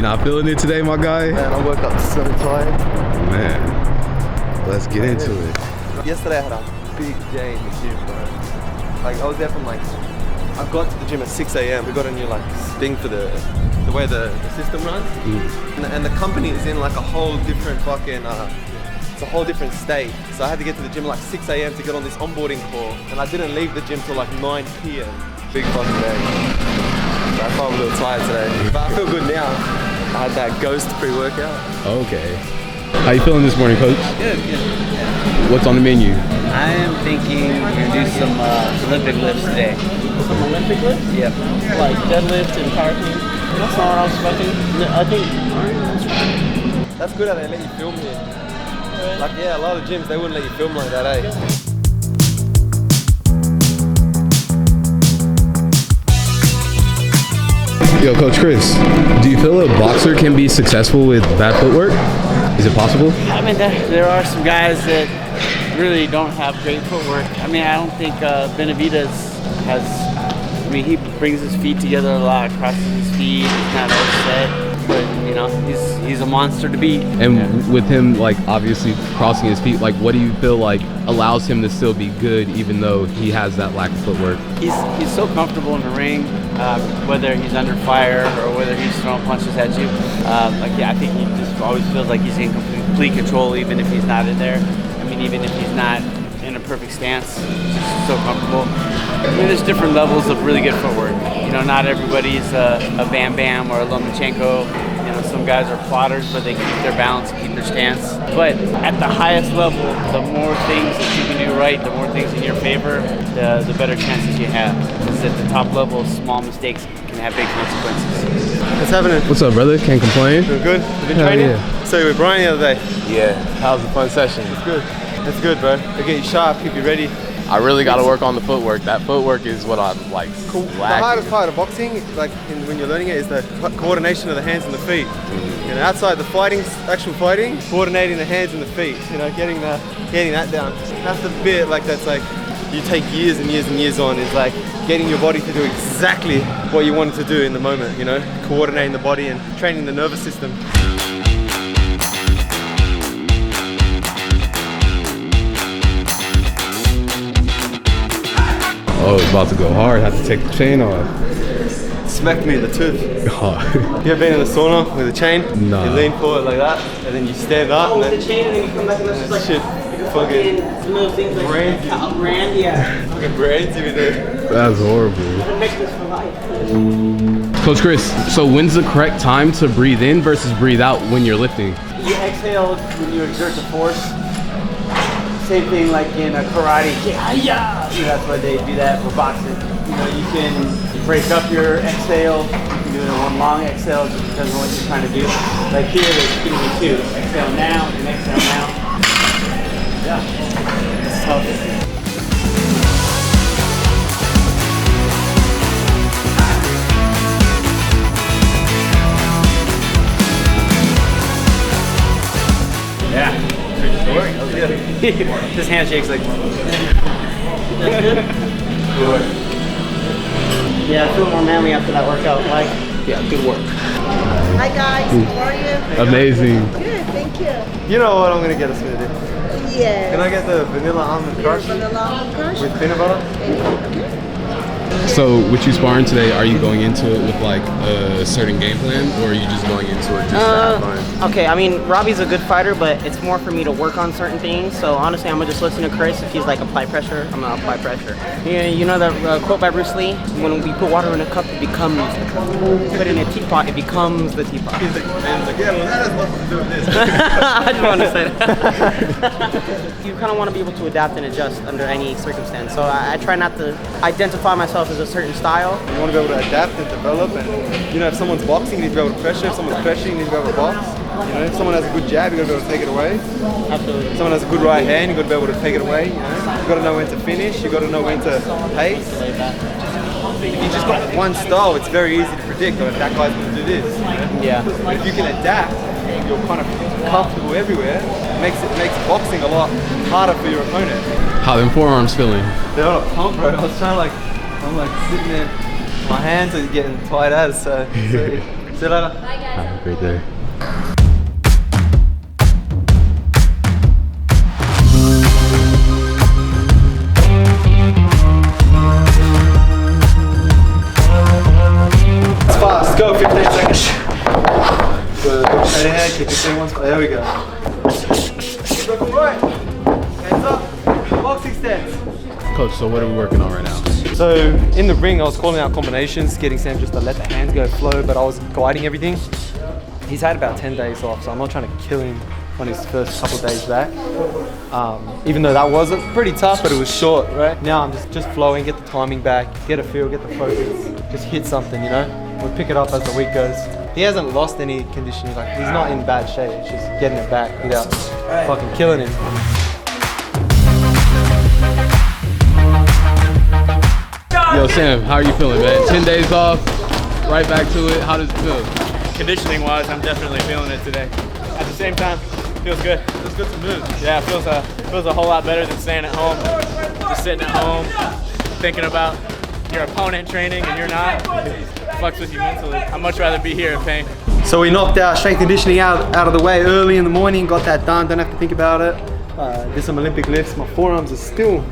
not feeling it today, my guy? Man, I woke up so tired. Man, let's get into it. Yesterday I had a big day in the gym, bro. Like I was there from I got to the gym at 6 a.m. We got a new thing for the way the system runs. And the company is in like a whole different fucking, it's a whole different state. So I had to get to the gym at 6 a.m. to get on this onboarding call. And I didn't leave the gym till 9 p.m. Big fucking day. So I felt a little tired today. But I feel good now. I had that ghost pre-workout. Okay. How you feeling this morning, Coach? Good. What's on the menu? I am thinking we're going to do some Olympic lifts today. Some Olympic lifts? Yep. Like deadlift and power clean? That's not what I was expecting. I think... That's good how they let you film here. Yeah, a lot of gyms, they wouldn't let you film like that, eh? Yo, Coach Chris, do you feel a boxer can be successful with bad footwork? Is it possible? I mean, there are some guys that really don't have great footwork. I mean, I don't think Benavidez has, he brings his feet together a lot, crosses his feet, he's not all set, but he's a monster to beat. And with him, obviously crossing his feet, what do you feel allows him to still be good even though he has that lack of footwork? He's so comfortable in the ring, whether he's under fire or whether he's throwing punches at you. I think he just always feels like he's in complete control even if he's not in there. I mean, even if he's not in a perfect stance, he's just so comfortable. I mean, there's different levels of really good footwork. Not everybody's a Bam Bam or a Lomachenko. Some guys are plotters, but they keep their balance, keep their stance. But at the highest level, the more things that you can do right, the more things in your favor, the better chances you have. Because at the top level, small mistakes can have big consequences. What's happening? What's up, brother? Can't complain. Doing good? You've been training? Yeah. So you were with Brian the other day? Yeah, that was a fun session. It's good. It's good, bro. They get you sharp, keep you ready. I really got to work on the footwork. That footwork is what I'm Cool. The hardest part of boxing, when you're learning it, is the coordination of the hands and the feet. Outside the actual fighting, coordinating the hands and the feet. Getting that down. That's the bit you take years and years and years on. Is getting your body to do exactly what you want it to do in the moment. Coordinating the body and training the nervous system. Oh, it's about to go hard. Have to take the chain off. Smacked me in the tooth. God. You ever been in the sauna with a chain? No. You lean forward like that, and then you stand up. With the chain and then you come back and that's just shit. Fucking some of those things brand, yeah. Fucking brands you do. That's horrible. Make this for life. Coach Chris, so when's the correct time to breathe in versus breathe out when you're lifting? You exhale when you exert the force. Same thing like in a karate. Yeah. That's why they do that for boxing. You can break up your exhale. You can do it in one long exhale just because of what you're trying to do. Like here, they're giving me two. Exhale now and exhale now. Yeah. It's tough. Yeah. This handshake's Yeah, I feel more manly after that workout. Yeah, good work. Hi guys, how are you? Amazing. Good, thank you. You know what I'm gonna get a smoothie? Yes. Can I get the vanilla almond crush Vanilla almond crush? with peanut butter? So with you sparring today, are you going into it with a certain game plan, or are you just going into it just to have fun? Okay, I mean, Robbie's a good fighter, but it's more for me to work on certain things. So honestly, I'm gonna just listen to Chris. If he's apply pressure, I'm gonna apply pressure. You know that quote by Bruce Lee? When we put water in a cup, it becomes the cup. Put it in a teapot, it becomes the teapot. He's yeah, well that has nothing to do with this. I just want to say that. You kind of want to be able to adapt and adjust under any circumstance. So I try not to identify myself as a certain style. You want to be able to adapt and develop, and if someone's boxing, you need to be able to pressure. If someone's pressuring, you need to be able to box. If someone has a good jab, you got to be able to take it away. Absolutely. If someone has a good right hand, you got to be able to take it away. You got to know when to finish. You got to know when to pace. If you just got one style, it's very easy to predict. That guy's going to do this. Yeah. But if you can adapt, you're kind of comfortable everywhere. It makes boxing a lot harder for your opponent. How them forearms feeling? They're on a pump, bro. I was trying I'm sitting there, my hands are getting tight as, so See you later. Have a great day. It's fast. Go 15 seconds. Good. Look straight ahead. Keep your feet one spot. There we go. Look right. Hands up. Boxing stance. Coach, so what are we working on right now? So in the ring, I was calling out combinations, getting Sam just to let the hands go flow, but I was guiding everything. He's had about 10 days off, so I'm not trying to kill him on his first couple of days back. Even though that was pretty tough, but it was short, right? Now I'm just flowing, get the timing back, get a feel, get the focus, just hit something, you know? We'll pick it up as the week goes. He hasn't lost any conditioning, like he's not in bad shape, it's just getting it back without fucking killing him. Yo, Sam, how are you feeling, man? 10 days off, right back to it. How does it feel? Conditioning wise, I'm definitely feeling it today. At the same time, feels good. Feels good to move. Yeah, it feels a whole lot better than staying at home. Just sitting at home, thinking about your opponent training and you're not. It fucks with you mentally. I'd much rather be here in pain. So we knocked our strength conditioning out of the way early in the morning, got that done, don't have to think about it. Did some Olympic lifts. My forearms are still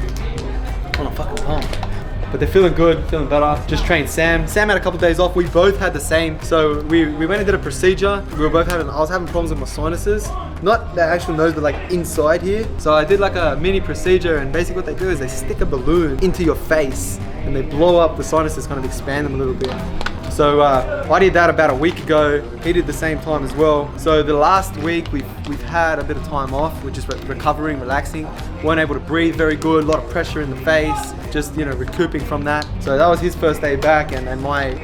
on a fucking pump. But they're feeling good, feeling better. Just trained Sam. Sam had a couple of days off. We both had the same. So we went and did a procedure. I was having problems with my sinuses. Not the actual nose, but like inside here. So I did like a mini procedure, and basically what they do is they stick a balloon into your face and they blow up the sinuses, kind of expand them a little bit. So I did that about a week ago. He did the same time as well. So the last week we've had a bit of time off. We're just recovering, relaxing. Weren't able to breathe very good. A lot of pressure in the face. Just, you know, recouping from that. So that was his first day back, and my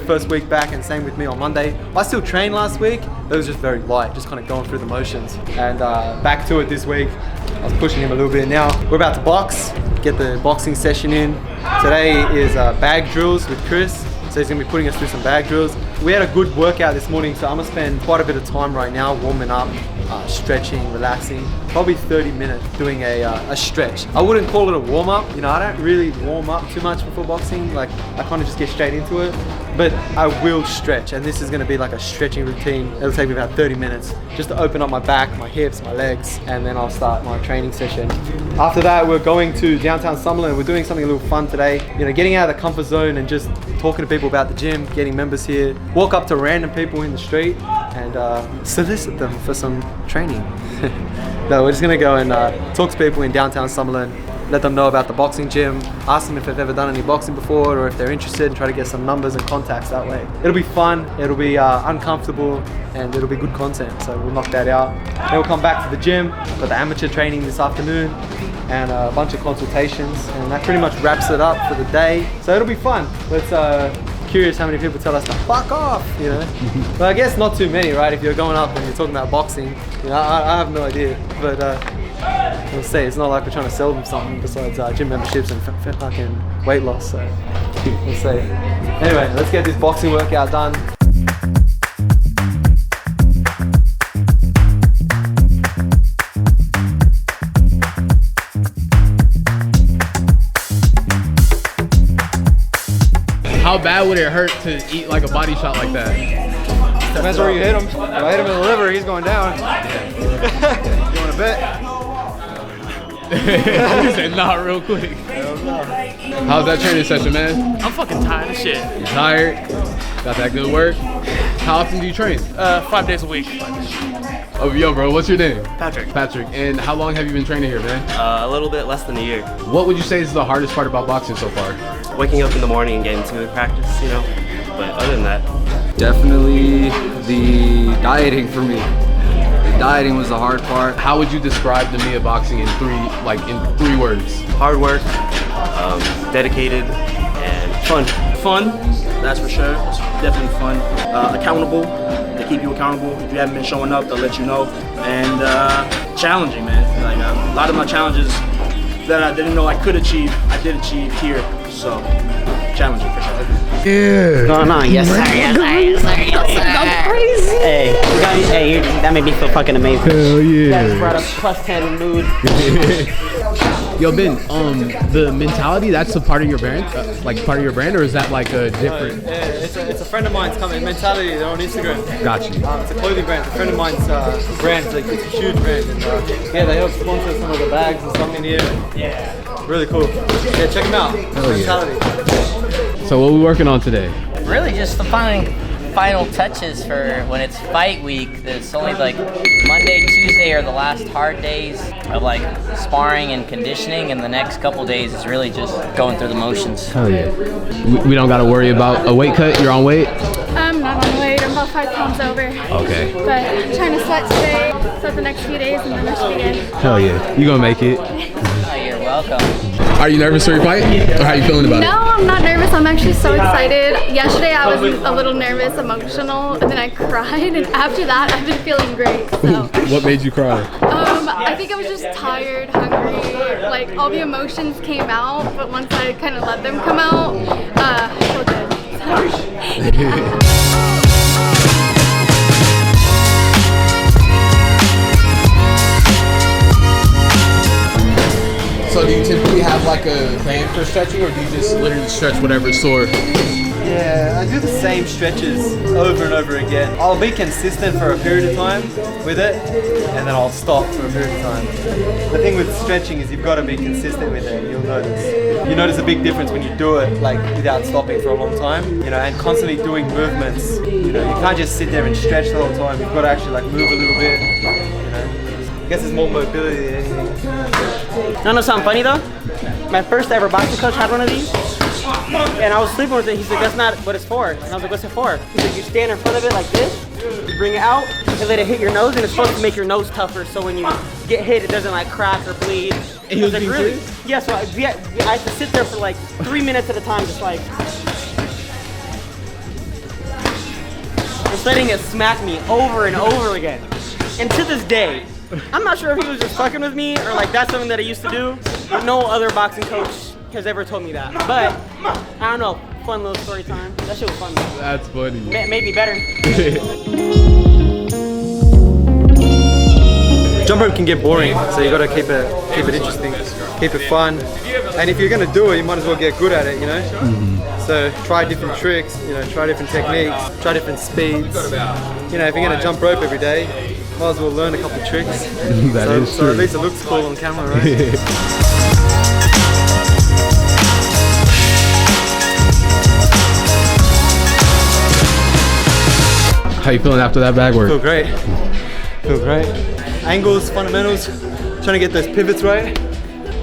first week back, and same with me on Monday. I still trained last week. It was just very light, just kind of going through the motions. And back to it this week. I was pushing him a little bit. Now we're about to box. Get the boxing session in. Today is bag drills with Chris. So he's gonna be putting us through some bag drills. We had a good workout this morning, so I'm gonna spend quite a bit of time right now warming up, stretching, relaxing. Probably 30 minutes doing a stretch. I wouldn't call it a warm up. You know, I don't really warm up too much before boxing. Like, I kind of just get straight into it. But I will stretch, and this is gonna be like a stretching routine. It'll take me about 30 minutes just to open up my back, my hips, my legs, and then I'll start my training session. After that, we're going to downtown Summerlin. We're doing something a little fun today. You know, getting out of the comfort zone and just talking to people about the gym, getting members here, walk up to random people in the street and solicit them for some training. No, we're just gonna go and talk to people in downtown Summerlin, let them know about the boxing gym, ask them if they've ever done any boxing before or if they're interested, and try to get some numbers and contacts that way. It'll be fun, it'll be uncomfortable, and it'll be good content, so we'll knock that out. Then we'll come back to the gym, got the amateur training this afternoon, and a bunch of consultations, and that pretty much wraps it up for the day. So it'll be fun. Curious how many people tell us to fuck off, you know? But I guess not too many, right? If you're going up and you're talking about boxing, you know, I have no idea. But we'll see. It's not like we're trying to sell them something besides gym memberships and fucking weight loss. So we'll see. Anyway, let's get this boxing workout done. How bad would it hurt to eat like a body shot like that? Depends where you hit him. If I hit him in the liver, he's going down. You want to bet? He said not real quick. How's that training session, man? I'm fucking tired of shit. You tired? Got that good work? How often do you train? 5 days a week. Oh, yo, bro, what's your name? Patrick. Patrick. And how long have you been training here, man? A little bit less than a year. What would you say is the hardest part about boxing so far? Waking up in the morning and getting to the practice, you know. But other than that, definitely the dieting for me. The dieting was the hard part. How would you describe Nemea Boxing in three words? hard work, dedicated, and fun. Fun, that's for sure. It's definitely fun. Accountable. They keep you accountable. If you haven't been showing up, they'll let you know. And challenging, man. Like a lot of my challenges that I didn't know I could achieve, I did achieve here. So challenging for sure. Yeah. What's going on? Yes, sir. Yes, sir. Yes, sir. Yes, sir. Crazy. Hey, that made me feel fucking amazing. Hell yeah. You guys brought up plus 10 mood. Yo, Ben, the mentality, that's a part of your brand, like part of your brand, or is that like a different? Yeah, it's a friend of mine's company, Mentality. They're on Instagram. Got you. It's a clothing brand. It's a friend of mine's brand. It's a huge brand, and yeah, they help sponsor some of the bags and stuff in here. Yeah, really cool. Yeah, check them out. Mentality. So what are we working on today? Really just the final touches for when it's fight week. It's only like Monday, Tuesday are the last hard days of like sparring and conditioning, and the next couple days is really just going through the motions. Hell yeah. We don't got to worry about a weight cut. You're on weight? I'm not on weight. I'm about 5 pounds over. Okay. But I'm trying to sweat today, so the next few days, and then I should be good. Hell yeah. You gonna make it. Oh, you're welcome. Are you nervous for your fight? Or how you feeling about it? No, I'm not nervous. I'm actually so excited. Yesterday I was a little nervous, emotional, and then I cried, and after that I've been feeling great. So. What made you cry? I think I was just tired, hungry, like all the emotions came out, but once I kind of let them come out, I feel good. So do you typically have like a plan for stretching, or do you just literally stretch whatever's sore? Yeah, I do the same stretches over and over again. I'll be consistent for a period of time with it, and then I'll stop for a period of time. The thing with stretching is you've got to be consistent with it. You'll notice. You notice a big difference when you do it like without stopping for a long time, you know, and constantly doing movements. You know, you can't just sit there and stretch the whole time. You've got to actually like move a little bit. You know, I guess it's more mobility than anything. You know something funny though? My first ever boxing coach had one of these, and I was sleeping with it. He's like, "That's not what it's for." And I was like, "What's it for?" He's like, "You stand in front of it like this, you bring it out, and let it hit your nose, and it's supposed to make your nose tougher, so when you get hit, it doesn't like crack or bleed." And he was like, really? Yeah. So I had to sit there for like 3 minutes at a time, just like just letting it smack me over and over again. And to this day, I'm not sure if he was just fucking with me or like that's something that I used to do, but no other boxing coach has ever told me that. But I don't know, fun little story time. That shit was fun. That's funny. Made me better. Jump rope can get boring, so you got to keep it interesting, keep it fun. And if you're gonna do it, you might as well get good at it, you know. So try different tricks, you know, try different techniques, try different speeds. You know, if you're gonna jump rope every day, might as well learn a couple tricks. So at least it looks cool on camera, right? How you feeling after that bag work? Feel great. Feel great. Angles, fundamentals, trying to get those pivots right.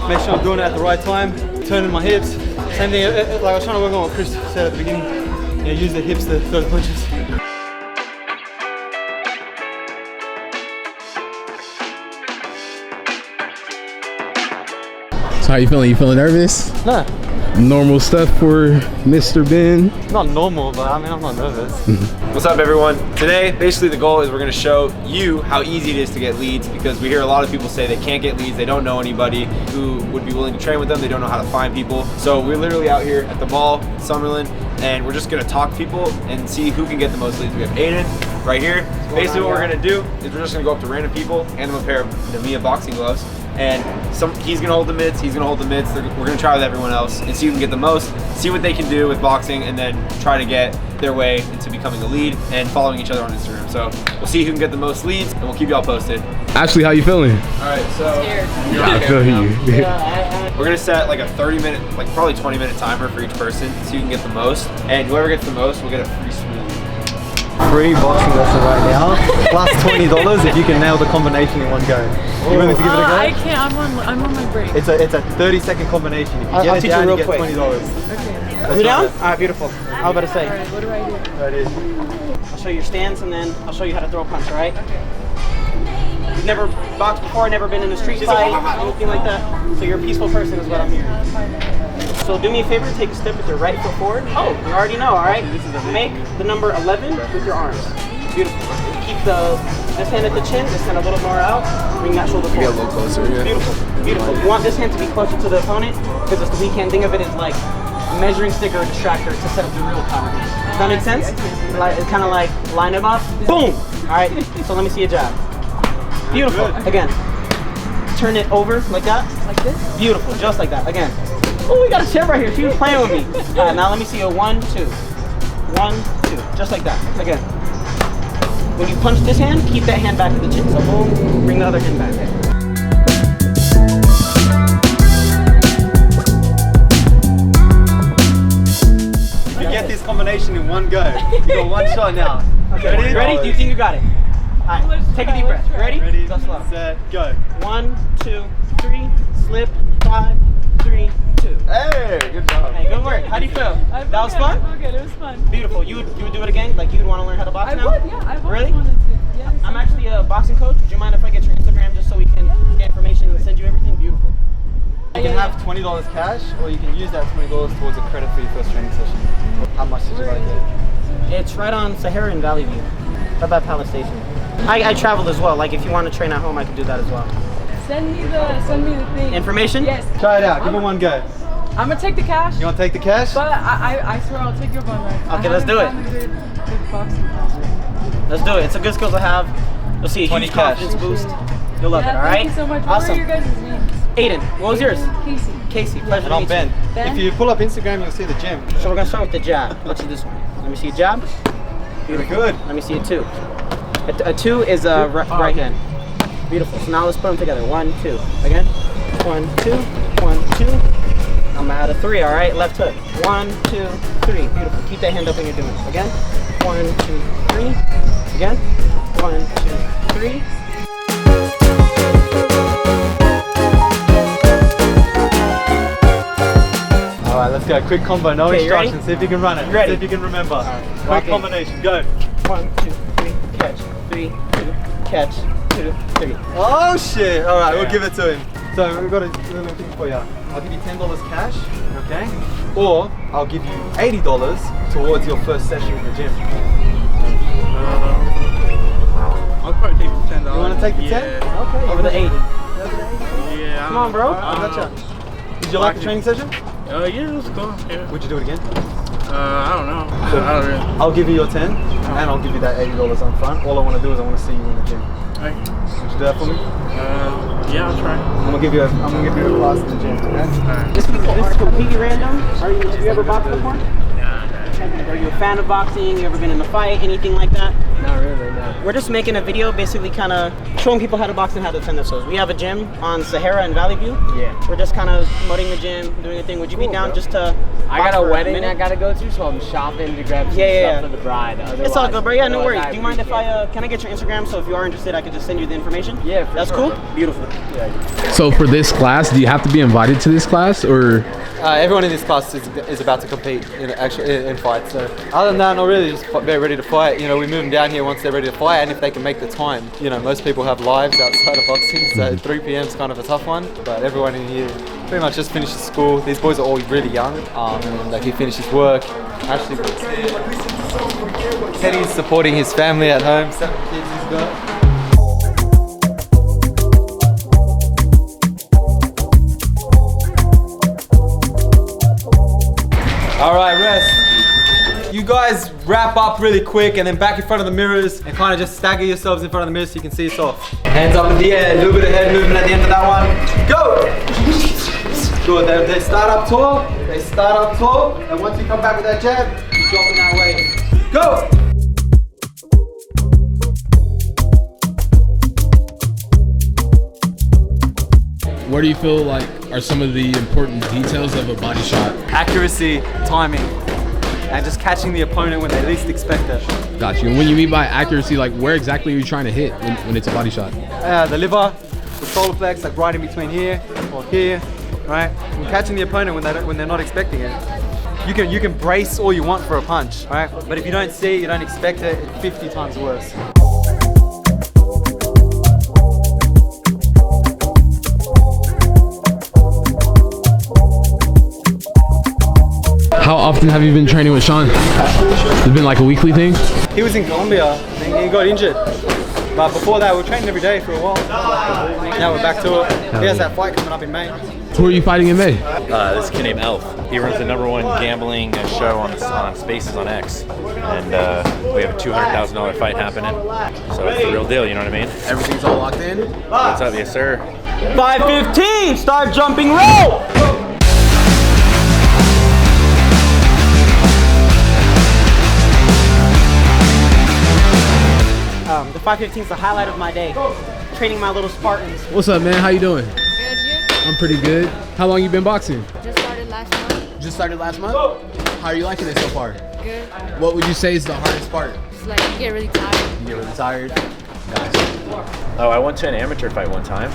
Make sure I'm doing it at the right time. Turning my hips. Same thing, like I was trying to work on what Chris said at the beginning. You know, use the hips to throw the punches. So how you feeling? You feeling nervous? Nah. Normal stuff for Mr. Ben. Not normal, but I mean, I'm not nervous. What's up, everyone? Today, basically the goal is we're gonna show you how easy it is to get leads, because we hear a lot of people say they can't get leads, they don't know anybody who would be willing to train with them, they don't know how to find people. So we're literally out here at the mall, Summerlin, and we're just gonna talk to people and see who can get the most leads. We have Aiden right here. Basically what we're gonna do is we're just gonna go up to random people, hand them a pair of Nemea boxing gloves, and he's gonna hold the mitts, he's gonna hold the mitts. We're gonna try with everyone else and see who can get the most, see what they can do with boxing, and then try to get their way into becoming a lead and following each other on Instagram. So we'll see who can get the most leads, and we'll keep y'all posted. Ashley, how you feeling? All right, so I feel you. we're gonna set like a 30-minute, like probably 20-minute timer for each person, so you can get the most, and whoever gets the most will get a free smoothie. Free boxing lesson right now. Plus $20 if you can nail the combination in one go. You willing to give it a go? I can't. I'm on my break. It's a 30-second combination. If you I'll get it teach down, you you real get quick. $20. You down? All right, beautiful. I was about to say. All right, what do I do? Right in. I'll show you your stance, and then I'll show you how to throw a punch. All right? You've never boxed before, never been in a street fight, anything like that. So you're a peaceful person, is what I'm hearing. So do me a favor, take a step with your right foot forward. Oh, you already know, all right? Make the number 11 with your arms. Beautiful. Keep this hand at the chin, this hand a little more out. Bring that shoulder forward. Get a little closer, yeah. Beautiful, beautiful. You want this hand to be closer to the opponent, because it's the weak hand. Think of it as like a measuring stick or a distractor to set up the real power hand. Does that make sense? It's kind of like line them up, boom! All right, so let me see a jab. Beautiful. Again. turn it over like that. Like this? Beautiful, just like that. Again. Oh, we got a tip right here. She was playing with me. All right, now let me see a 1, 2. 1, 2. Just like that. Again. When you punch this hand, keep that hand back to the chin. So boom, bring the other hand back. If you get this combination in one go, you got one shot now. Okay, ready? Do you think you got it? All right, take a deep breath. Ready? Go slow. Set, go. 1, 2, 3, slip, 5, 3, 2. Hey, good job. Hey, good work. How do you feel? That was fun? Okay, it was fun. Beautiful. You would do it again? Like you would want to learn how to box now? I would, yeah. I've always Really? wanted to. Yeah, I'm actually a boxing coach. Would you mind if I get your Instagram just so we can get information and send you everything? Beautiful. You can have $20 cash, or you can use that $20 towards a credit for your first training session. How much did you like it? It's right on Sahara and Valley View. Right by Palace Station. I travel as well. Like if you want to train at home, I can do that as well. Send me the thing. Information? Yes. Try it out. Give it one go. I'm gonna take the cash. You want to take the cash? But I swear I'll take your bun right. Okay, let's do it. Good boxing class. Let's do it. It's a good skill to have. You'll see a huge confidence boost. You'll love it, all right? Thank you so much. Awesome. What are your guys' names? Aiden, what was yours? Casey. Casey, pleasure And I'm to meet Ben. you. If you pull up Instagram, you'll see the gym. So we're gonna start with the jab. Which is this one? Let me see a jab. Very good. Let me see a 2. A 2 is a right hand. Beautiful. So now let's put them together. 1, 2. Again. 1, 2. 1, 2. I'm gonna add a 3. All right. Left hook. 1, 2, 3. Beautiful. Keep that hand up when you're doing it. Again. 1, 2, 3. Again. 1, 2, 3. All right, let's go. Quick combo, no instructions. Ready? See if you can run it. Ready. See if you can remember. Right. Quick combination, go. 1, 2, 3. Catch. 3, 2. Catch. 2, 3. Oh shit! All right, we'll give it to him. So we've got a little thing for you. I'll give you $10 cash, okay? Or I'll give you $80 towards your first session in the gym. I'll probably take the $10. You want to take the 10? Okay. Over the 80. Yeah. Come on, bro. I gotcha. Did you like the training session? Yeah, it was cool. Yeah. Would you do it again? I don't know. I don't really. I'll give you your 10 and I'll give you that $80 up front. All I want to do is I want to see you in the gym. Right. Would you do that for me? Yeah, I'll try. I'm gonna give you a class in the gym. Okay? This is completely random. Have you ever boxed before? Are you a fan of boxing? You ever been in a fight? Anything like that? Not really, no. We're just making a video basically kind of showing people how to box and how to defend themselves. We have a gym on Sahara and Valley View. Yeah. We're just kind of promoting the gym, doing a thing. Would you be down just to I box got a for wedding minute? I gotta go to, so I'm shopping to grab some Yeah. stuff for the bride. It's all good, bro. Yeah, no Otherwise, worries. Do you mind if can I get your Instagram? So if you are interested, I could just send you the information. Yeah, for That's sure, cool. bro. Beautiful. So for this class, do you have to be invited to this class, or? Everyone in this class is about to compete in fights. So other than that, not really. Just they're ready to fight. You know, we move them down here once they're ready to fight, and if they can make the time. You know, most people have lives outside of boxing, so 3 p.m. is kind of a tough one. But everyone in here pretty much just finishes school. These boys are all really young. Like he finishes work. Ashley works here. Teddy's supporting his family at home. 7 kids he's got. All right, rest. You guys wrap up really quick and then back in front of the mirrors and kind of just stagger yourselves in front of the mirror so you can see yourself. Hands up in the air, a little bit of head movement at the end of that one. Go! Good, they start up tall, and once you come back with that jab, you drop it that way. Go! What do you feel like are some of the important details of a body shot? Accuracy, timing, and just catching the opponent when they least expect it. Got you. And when you mean by accuracy, like where exactly are you trying to hit when it's a body shot? The liver, the solar flex, like right in between here or here, right? And catching the opponent when they're not expecting it. You can brace all you want for a punch, right? But if you don't see it, you don't expect it, it's 50 times worse. How often have you been training with Sean? It's been like a weekly thing? He was in Colombia and he got injured. But before that, we were training every day for a while. Now we're back to it. He has that fight coming up in May. Who are you fighting in May? This kid named Elf. He runs the #1 gambling show on Spaces on X. And we have a $200,000 fight happening. So it's the real deal, you know what I mean? Everything's all locked in? What's up, yes sir? 5:15, start jumping rope. The 5:15 is the highlight of my day. Training my little Spartans. What's up, man? How you doing? Good, you? I'm pretty good. How long you been boxing? Just started last month. Just started last month? How are you liking it so far? Good. What would you say is the hardest part? It's like you get really tired. You get really tired? Oh, I went to an amateur fight one time,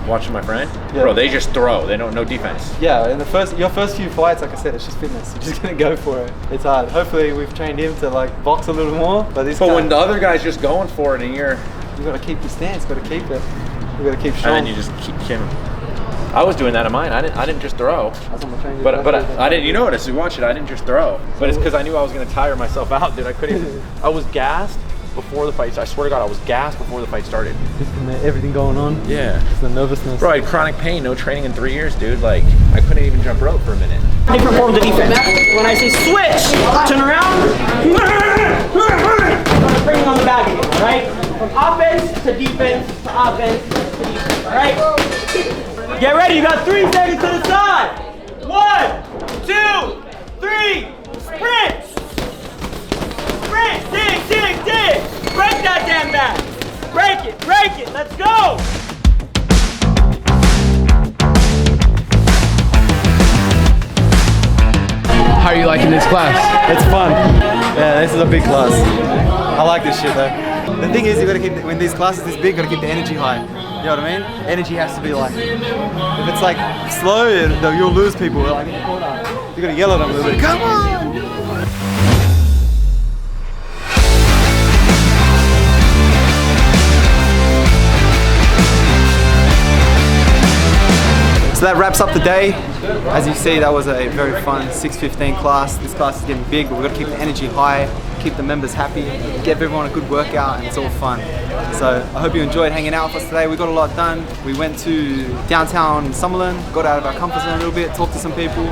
watching my friend. Bro, they just throw. They don't no defense. Yeah, in your first few fights, like I said, it's just fitness. You're just gonna go for it. It's hard. Hopefully, we've trained him to like box a little more. But when the other guy's just going for it, and you gotta keep your stance. Gotta keep it. You gotta keep strong. And then you just keep him. I was doing that in mine. I didn't just throw. But I didn't. You notice, you watch it. I didn't just throw. But it's because I knew I was gonna tire myself out, dude. I couldn't even. I was gassed before the fight. I swear to God, I was gassed before the fight started. Just from everything going on. Yeah. Just the nervousness. Bro, I had chronic pain. No training in 3 years, dude. Like I couldn't even jump rope for a minute. Different forms of defense. When I say switch, turn around. Bringing on the back again, all right? From offense to defense to offense to defense, all right? Get ready, you got 3 seconds to the side. 1, 2, 3, sprint! Sprint, dig. Break that damn back. Break it, let's go! How are you liking this class? It's fun. Yeah, this is a big class. I like this shit though. The thing is, you gotta keep, when these classes this big, you gotta keep the energy high. You know what I mean? Energy has to be like, if it's like slow, you'll lose people. Like in the corner, you gotta yell at them a little bit. Come on! So that wraps up the day. As you see, that was a very fun 6:15 class. This class is getting big, but we've got to keep the energy high, keep the members happy, give everyone a good workout, and it's all fun. So I hope you enjoyed hanging out with us today. We got a lot done. We went to downtown Summerlin, got out of our comfort zone a little bit, talked to some people,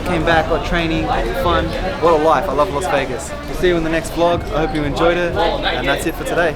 came back, got training, fun. What a life. I love Las Vegas. We'll see you in the next vlog. I hope you enjoyed it, and that's it for today.